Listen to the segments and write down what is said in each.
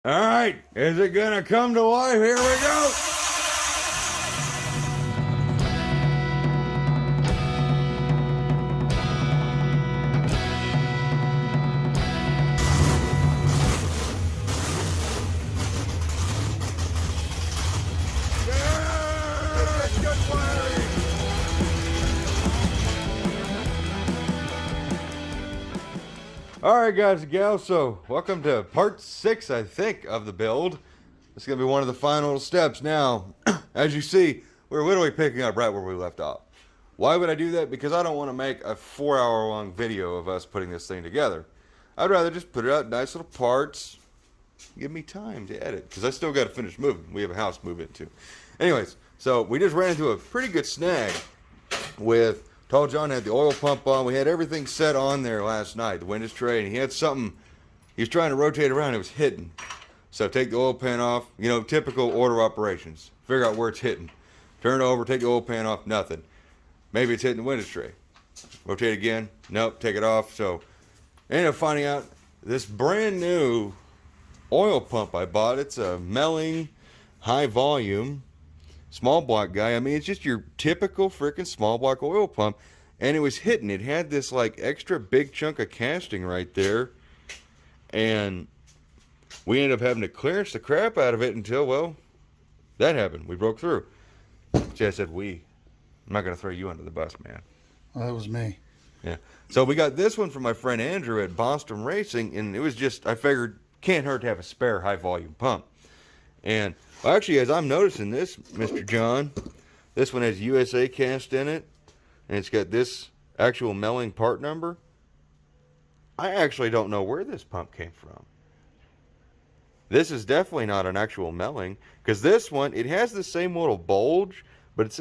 All right, is it gonna come to life? Here we go. All right, guys and gals, so welcome to part 6, I think, of the build. This is going to be one of the final steps. Now, as you see, we're literally picking up right where we left off. Why would I do that? Because I don't want to make a 4-hour-long video of us putting this thing together. I'd rather just put it out in nice little parts. Give me time to edit, because I still got to finish moving. We have a house to move into. Anyways, so we just ran into a pretty good snag with... Tall John had the oil pump on. We had everything set on there last night, the windows tray, and he had something he was trying to rotate around. It was hidden. So take the oil pan off. You know, typical order operations. Figure out where it's hitting. Turn it over, take the oil pan off, nothing. Maybe it's hitting the windows tray. Rotate again. Nope, take it off. So ended up finding out this brand new oil pump I bought. It's a Melling high volume small block guy. I mean, it's just your typical freaking small block oil pump, and it was hidden. It had this like extra big chunk of casting right there, and we ended up having to clearance the crap out of it until, well, that happened. We broke through. See, I said we. I'm not gonna throw you under the bus, man. Well, that was me. Yeah. So we got this one from my friend Andrew at Boston Racing, and it was just, I figured, can't hurt to have a spare high volume pump. And well, actually, as I'm noticing this, Mr. John, this one has USA cast in it, and it's got this actual Melling part number. I actually don't know where this pump came from. This is definitely not an actual Melling, because this one, it has the same little bulge, but it's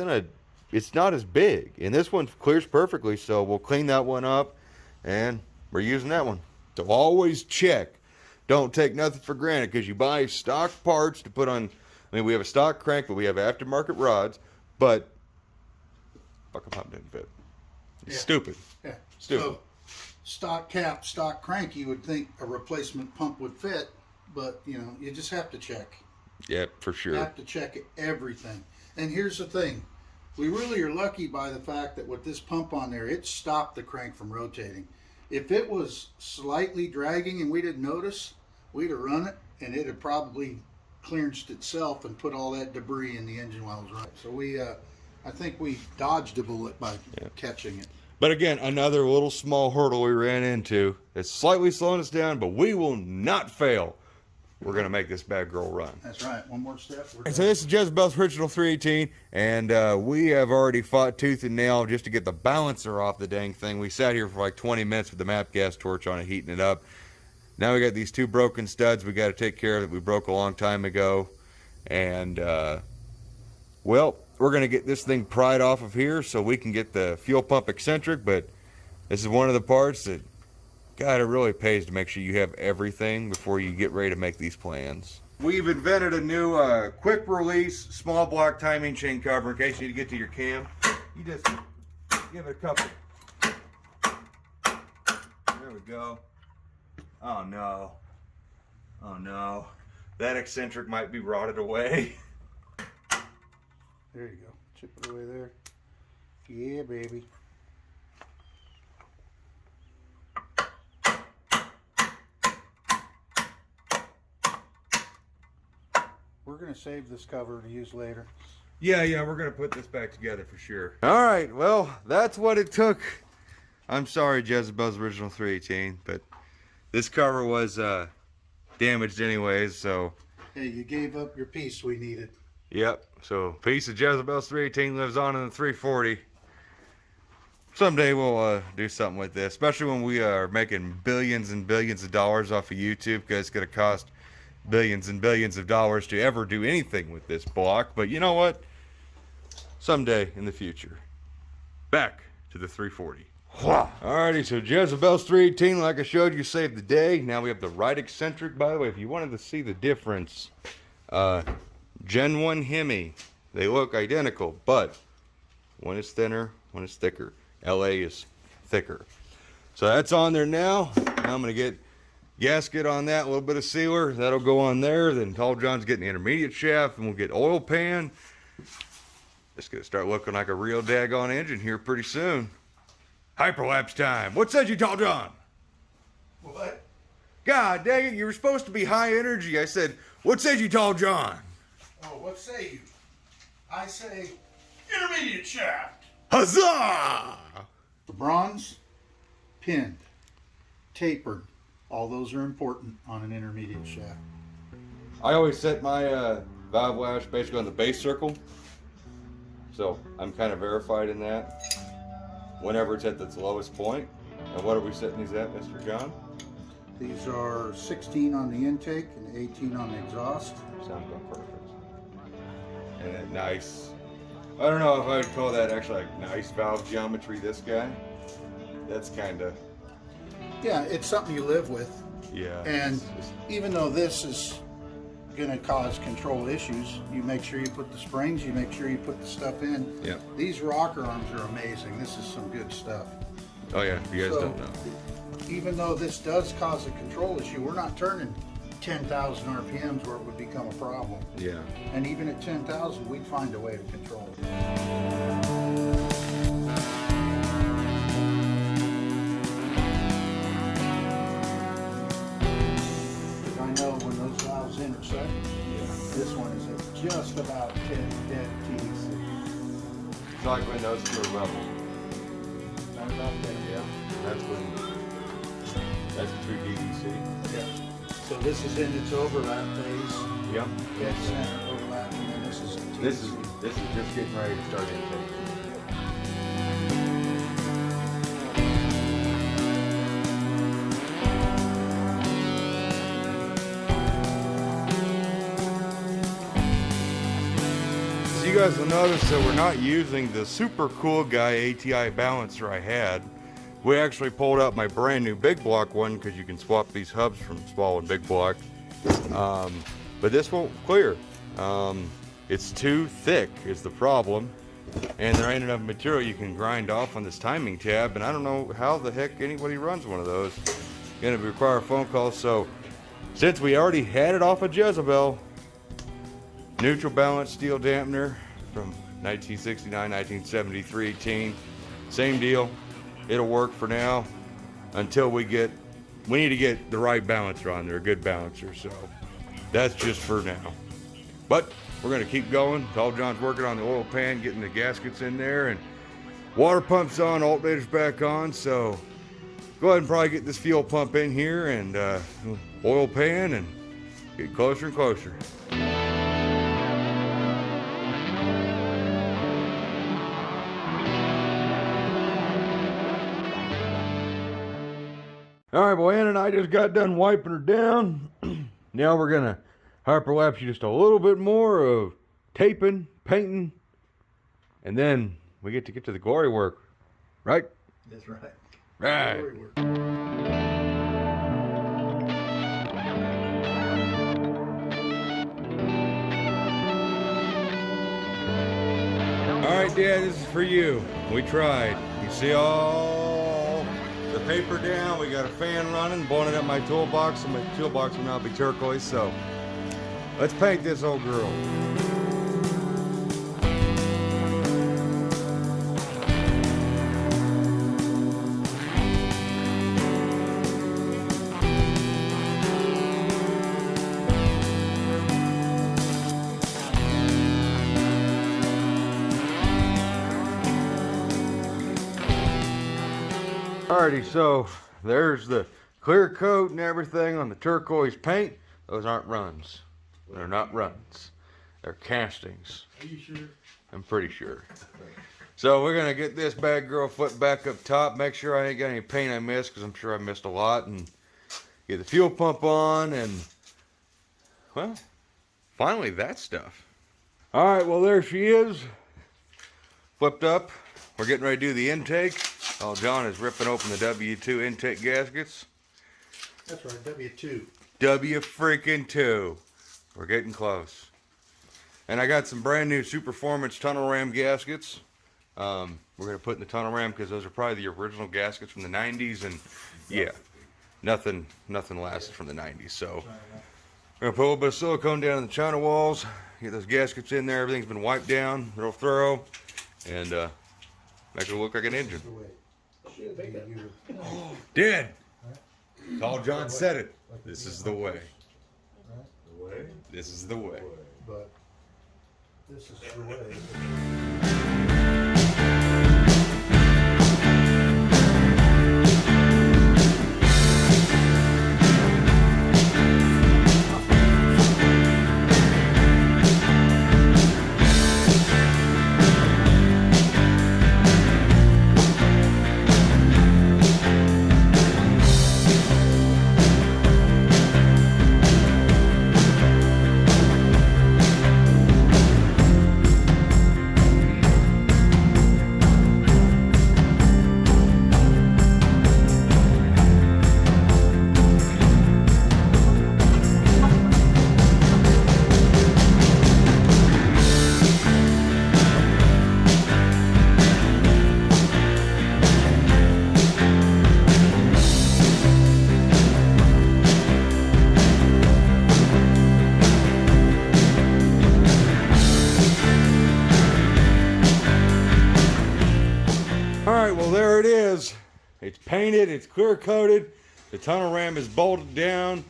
not as big. And this one clears perfectly, so we'll clean that one up, and we're using that one. So always check. Don't take nothing for granted, because you buy stock parts to put on. I mean, we have a stock crank, but we have aftermarket rods. But fucking pump didn't fit. It's stupid. Yeah. Stupid. So, stock cap, stock crank, you would think a replacement pump would fit, but you know, you just have to check. Yep, for sure. You have to check everything. And here's the thing. We really are lucky by the fact that with this pump on there, it stopped the crank from rotating. If it was slightly dragging and we didn't notice, we'd have run it and it had probably clearanced itself and put all that debris in the engine while it was running. So we, I think we dodged a bullet by catching it. But again, another little small hurdle we ran into. It's slightly slowing us down, but we will not fail. We're going to make this bad girl run. That's right. One more step. And so this is Jezebel's original 318, and we have already fought tooth and nail just to get the balancer off the dang thing. We sat here for like 20 minutes with the map gas torch on it, heating it up. Now we got these two broken studs we got to take care of that we broke a long time ago. And, well, we're going to get this thing pried off of here so we can get the fuel pump eccentric. But this is one of the parts that, God, it really pays to make sure you have everything before you get ready to make these plans. We've invented a new quick release small block timing chain cover in case you need to get to your cam. You just give it a couple. There we go. Oh no. Oh no. That eccentric might be rotted away. There you go. Chip it away there. Yeah, baby. We're going to save this cover to use later. Yeah, we're going to put this back together for sure. All right, well, that's what it took. I'm sorry, Jezebel's original 318, but this cover was damaged anyways, so. Hey, you gave up your piece we needed. Yep, so piece of Jezebel's 318 lives on in the 340. Someday we'll do something with this, especially when we are making billions and billions of dollars off of YouTube, because it's going to cost billions and billions of dollars to ever do anything with this block. But you know what? Someday in the future. Back to the 340. Alrighty, so Jezebel's 318, like I showed you, saved the day. Now we have the right eccentric. By the way, if you wanted to see the difference, Gen 1 Hemi, they look identical, but one is thinner, one is thicker. LA is thicker. So that's on there now. Now I'm going to get gasket on that, a little bit of sealer. That'll go on there. Then Tall John's getting the intermediate shaft, and we'll get oil pan. It's gonna start looking like a real daggone engine here pretty soon. Hyperlapse time. What said you, Tall John? What? God dang it, you were supposed to be high energy. I said, what said you, Tall John? Oh, what say you? I say intermediate shaft. Huzzah! The bronze, pinned, tapered. All those are important on an intermediate shaft. I always set my valve lash basically on the base circle. So I'm kind of verified in that. Whenever it's at its lowest point. And what are we setting these at, Mr. John? These are 16 on the intake and 18 on the exhaust. Sounds about perfect. And that nice, I don't know if I would call that actually like nice valve geometry, this guy. That's kind of, Yeah, it's something you live with. yeah. And even though this is going to cause control issues, you make sure you put the springs, you make sure you put the stuff in. Yep. These rocker arms are amazing. This is some good stuff. Oh yeah, you guys So, don't know. Even though this does cause a control issue, we're not turning 10,000 RPMs where it would become a problem. Yeah. And even at 10,000, we'd find a way to control it. I know when those valves intersect, this one is at just about 10 dead TDC. It's like when those two are level. Not about that. Yeah. That's true DDC. Yeah. So this is in its overlap phase. Yep. Dead center overlap, and then this is a TDC. This is just getting ready to start intake. You guys will notice that we're not using the super cool guy ATI balancer I had. We actually pulled out my brand new big block one because you can swap these hubs from small and big block. But this won't clear. It's too thick is the problem. And there ain't enough material you can grind off on this timing tab. And I don't know how the heck anybody runs one of those. Gonna require a phone call. So since we already had it off of Jezebel, neutral balance steel dampener from 1969, 1973 teen. Same deal. It'll work for now until we need to get the right balancer on there, a good balancer. So that's just for now. But we're going to keep going. Tall John's working on the oil pan, getting the gaskets in there, and water pump's on, alternator's back on. So go ahead and probably get this fuel pump in here and oil pan and get closer and closer. All right, well, Ann and I just got done wiping her down. Now we're gonna hyperlapse you just a little bit more of taping, painting, and then we get to the glory work, right? That's right. Right. Glory work. All right, Dad, this is for you. We tried. You see all the paper down. We got a fan running, blowing it up my toolbox, and my toolbox will now be turquoise. So let's paint this old girl. Alrighty, so there's the clear coat and everything on the turquoise paint. Those aren't runs. They're not runs. They're castings. Are you sure? I'm pretty sure. So we're gonna get this bad girl foot back up top. Make sure I ain't got any paint I missed, because I'm sure I missed a lot. And get the fuel pump on, and well, finally that stuff. Alright, well there she is. Flipped up. We're getting ready to do the intake. Oh, John is ripping open the W2 intake gaskets. That's right, W2. W freaking 2. We're getting close. And I got some brand new Superformance tunnel ram gaskets. We're going to put in the tunnel ram because those are probably the original gaskets from the 90s. And yeah, nothing lasted from the 90s. So we're gonna put a little bit of silicone down in the China walls, get those gaskets in there. Everything's been wiped down real thorough, and make it look like an engine. Dad, Tall John said it. This is the way. This is the way. But this is the way. Well, there it is. It's painted, it's clear coated, the tunnel ram is bolted down.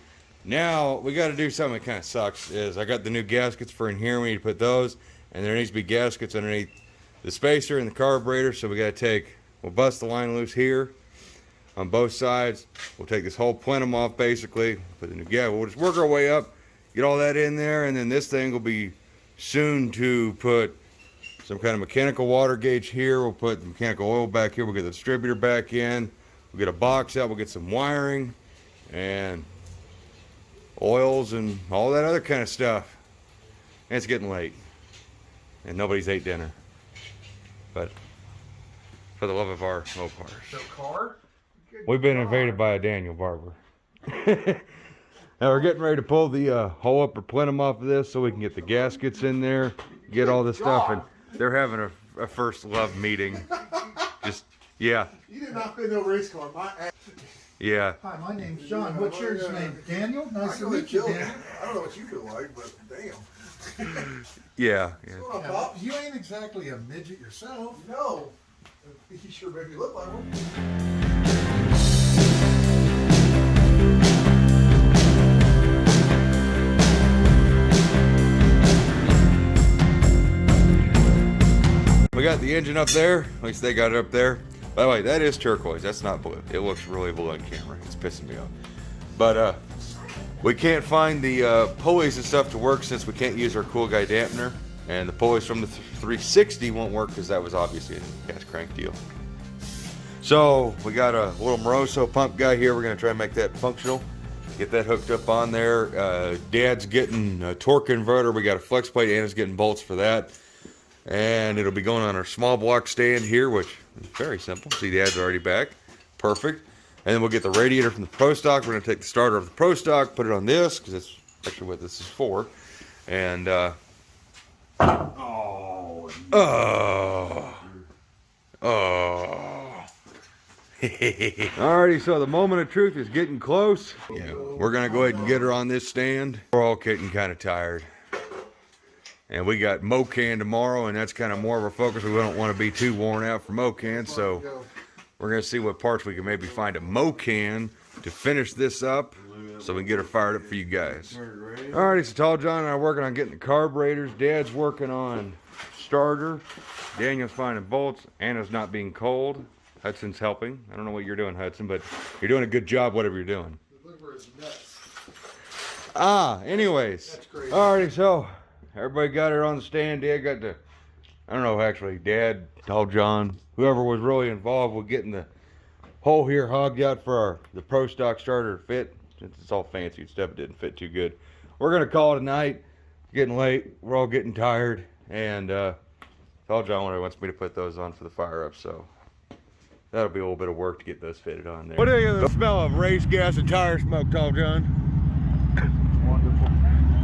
Now we got to do something that kind of sucks. Is I got the new gaskets for in here. We need to put those, and there needs to be gaskets underneath the spacer and the carburetor. So we got to we'll bust the line loose here on both sides. We'll take this whole plenum off basically. Put the new we'll just work our way up, get all that in there, and then this thing will be soon to put some kind of mechanical water gauge here. We'll put the mechanical oil back here. We'll get the distributor back in. We'll get a box out. We'll get some wiring and oils and all that other kind of stuff. And it's getting late. And nobody's ate dinner. But for the love of our Mopars. The car? We've been invaded by a Daniel Barber. Now we're getting ready to pull the whole upper plenum off of this so we can get the gaskets in there, get all this stuff, and they're having a first love meeting. Just, yeah. You did not fit no race car. Yeah. Hi, my name's John. What's your name? Daniel? Nice to meet you, Daniel. I don't know what you feel like, but damn. Yeah. Yeah, you ain't exactly a midget yourself. No. You sure make me look like one. We got the engine up there. At least they got it up there. By the way, that is turquoise. That's not blue. It looks really blue on camera. It's pissing me off. But we can't find the pulleys and stuff to work since we can't use our cool guy dampener. And the pulleys from the 360 won't work because that was obviously a gas crank deal. So we got a little Moroso pump guy here. We're going to try and make that functional. Get that hooked up on there. Dad's getting a torque converter. We got a flex plate. Anna's getting bolts for that. And it'll be going on our small block stand here, which is very simple. See, Dad's already back. Perfect. And then we'll get the radiator from the Pro Stock. We're going to take the starter of the Pro Stock, put it on this, because that's actually what this is for. And, Alrighty, so the moment of truth is getting close. Yeah, we're going to go ahead and get her on this stand. We're all getting kind of tired. And we got Mocan tomorrow, and that's kind of more of our focus. We don't want to be too worn out for Mocan, so we're going to see what parts we can maybe find a Mocan to finish this up so we can get her fired up for you guys. Alrighty, so Tall John and I are working on getting the carburetors. Dad's working on starter. Daniel's finding bolts. Anna's not being cold. Hudson's helping. I don't know what you're doing, Hudson, but you're doing a good job whatever you're doing. Anyways. Alrighty, so everybody got her on the stand. Dad got the, I don't know, actually, Dad, Tall John, whoever was really involved with getting the hole here hogged out for the Pro Stock starter to fit. Since it's all fancy stuff, it didn't fit too good. We're going to call it a night. It's getting late. We're all getting tired. And Tall John wants me to put those on for the fire up, so that'll be a little bit of work to get those fitted on there. What do you think of the smell of race gas and tire smoke, Tall John? Wonderful.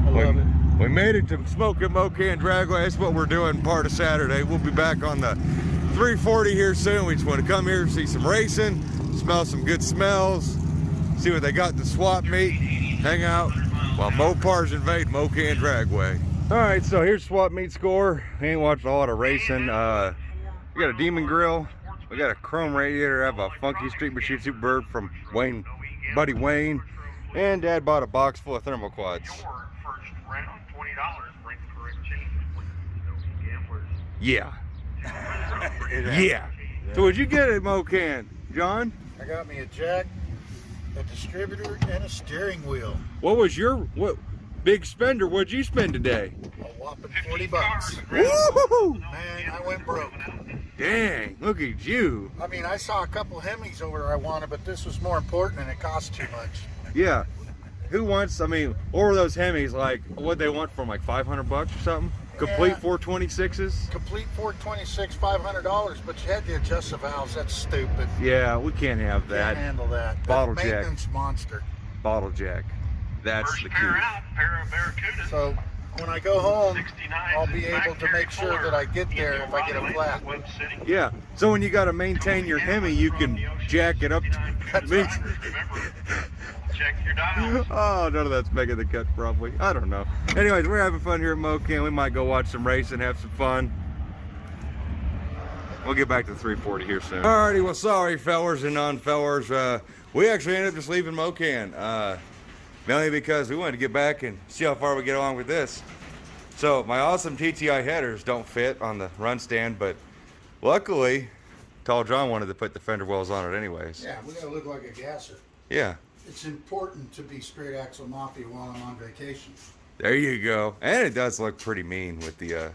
I love it. We made it to Smoking Mocan Dragway. That's what we're doing part of Saturday. We'll be back on the 340 here soon. We just want to come here, see some racing, smell some good smells, see what they got in the swap meet, hang out while Mopars invade Mocan Dragway. All right, so here's swap meet score. I ain't watched a lot of racing. We got a Demon Grill. We got a chrome radiator. I have a funky Street Machine Superbird from Wayne, buddy Wayne. And Dad bought a box full of thermal quads. Yeah. Yeah. So what'd you get at Mocan, John? I got me a jack, a distributor, and a steering wheel. What was your big spender? What'd you spend today? A whopping 40 bucks. Woo! Man, I went broke. Dang, look at you. I mean, I saw a couple Hemis over there I wanted, but this was more important and it cost too much. Yeah. Who wants, I mean, what were those Hemis like? What they want from like 500 bucks or something? Complete Yeah. 426s? Complete 426, $500, but you had to adjust the valves. That's stupid. Yeah, we can't have that. Can't handle that. Bottle That jack. maintenance monster. Bottle jack. That's First the pair key. out, pair of Barracudas. So when I go home, 69 I'll be able to make sure that I get there if I get a flat. Web City. Yeah, so when you got to maintain your Hemi, you can jack it up. Remember, check your dials. Oh, none of that's making the cut probably. I don't know. Anyways, we're having fun here at Mocan. We might go watch some racing, have some fun. We'll get back to 340 here soon. Alrighty, well, sorry, fellers and non-fellers. We actually ended up just leaving Mocan. Mainly because we wanted to get back and see how far we get along with this. So my awesome TTI headers don't fit on the run stand, but luckily, Tall John wanted to put the fender wells on it anyways. Yeah, we gotta look like a gasser. Yeah. It's important to be straight axle mafia while I'm on vacation. There you go. And it does look pretty mean with the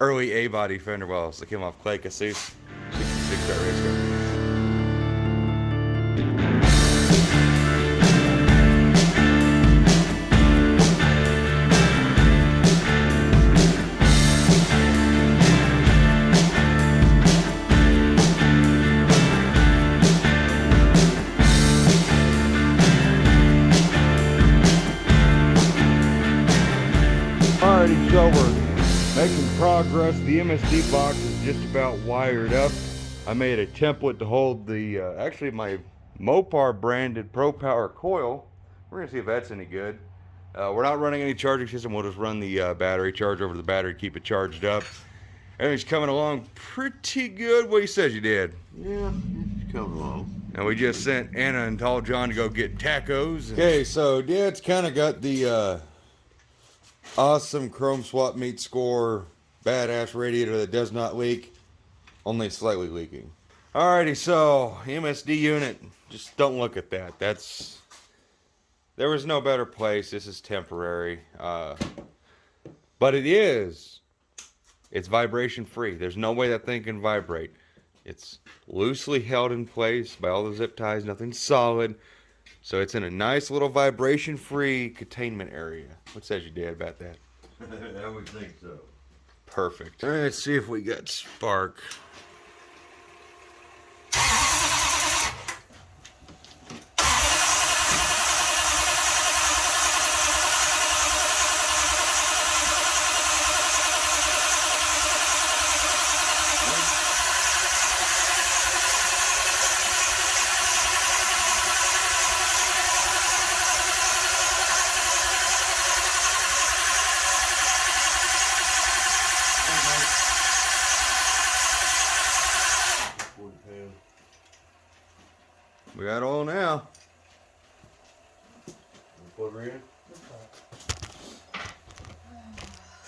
early A-body fender wells that came off Clay Casus 66 race car. Alrighty, so we're making progress. The MSD box is just about wired up. I made a template to hold the, actually my Mopar branded Pro Power coil. We're gonna see if that's any good. We're not running any charging system. We'll just run the battery, charge over the battery, keep it charged up. Everything's coming along pretty good. What he says you did. Yeah, it's coming along. And we just sent Anna and Tall John to go get tacos. Okay, so Dad's kind of got the awesome chrome swap meet score, badass radiator that does not leak, only slightly leaking. Alrighty, so MSD unit, just don't look at that. There was no better place. This is temporary, but it's vibration free. There's no way that thing can vibrate. It's loosely held in place by all the zip ties, nothing solid. So it's in a nice little vibration-free containment area. What says your dad about that? I would think so. Perfect. All right, let's see if we got spark. We got oil now. Put her in.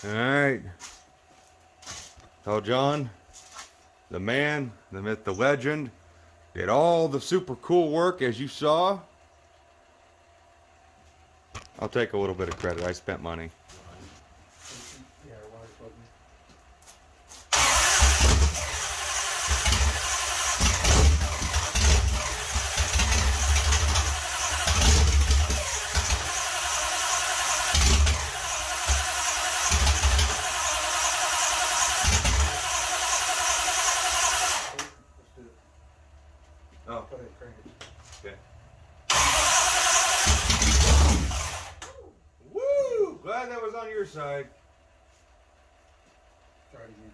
All right. Tell John, the man, the myth, the legend, did all the super cool work as you saw. I'll take a little bit of credit. I spent money. Oh, okay. Woo! Glad that was on your side. Try it again.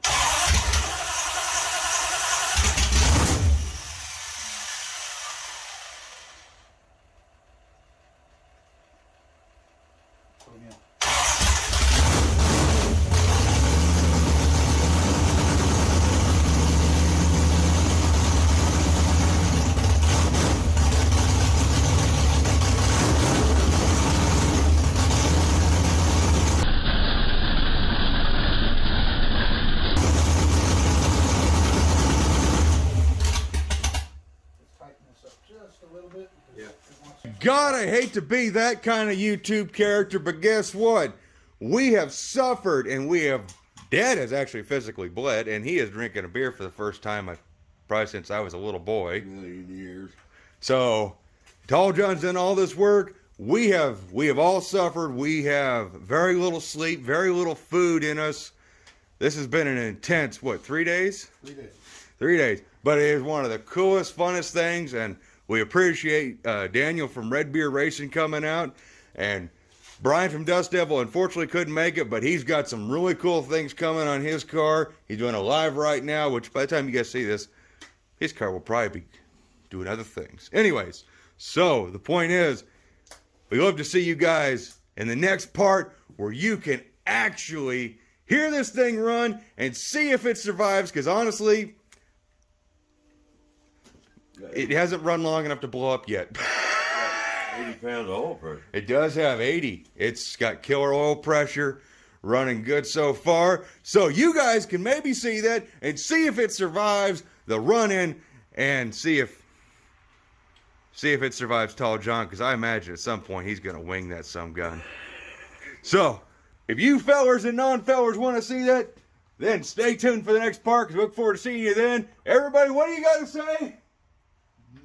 God, I hate to be that kind of YouTube character, but guess what? We have suffered, and Dad has actually physically bled, and he is drinking a beer for the first time, probably since I was a little boy. Million years. So, Tall John's done all this work. We have all suffered. We have very little sleep, very little food in us. This has been an intense, 3 days? 3 days. 3 days. But it is one of the coolest, funnest things, and we appreciate Daniel from Red Beer Racing coming out, and Brian from Dust Devil unfortunately couldn't make it, but he's got some really cool things coming on his car. He's doing a live right now, which by the time you guys see this, his car will probably be doing other things. Anyways, so the point is, we love to see you guys in the next part where you can actually hear this thing run and see if it survives, because honestly, it hasn't run long enough to blow up yet. 80 pounds of oil pressure. It does have 80. It's got killer oil pressure, running good so far. So you guys can maybe see that and see if it survives the run-in, and see if it survives Tall John, because I imagine at some point he's going to wing that some gun. So, if you fellers and non-fellers want to see that, then stay tuned for the next part, because we look forward to seeing you then. Everybody, what do you got to say?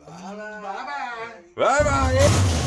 Bye-bye. Bye-bye.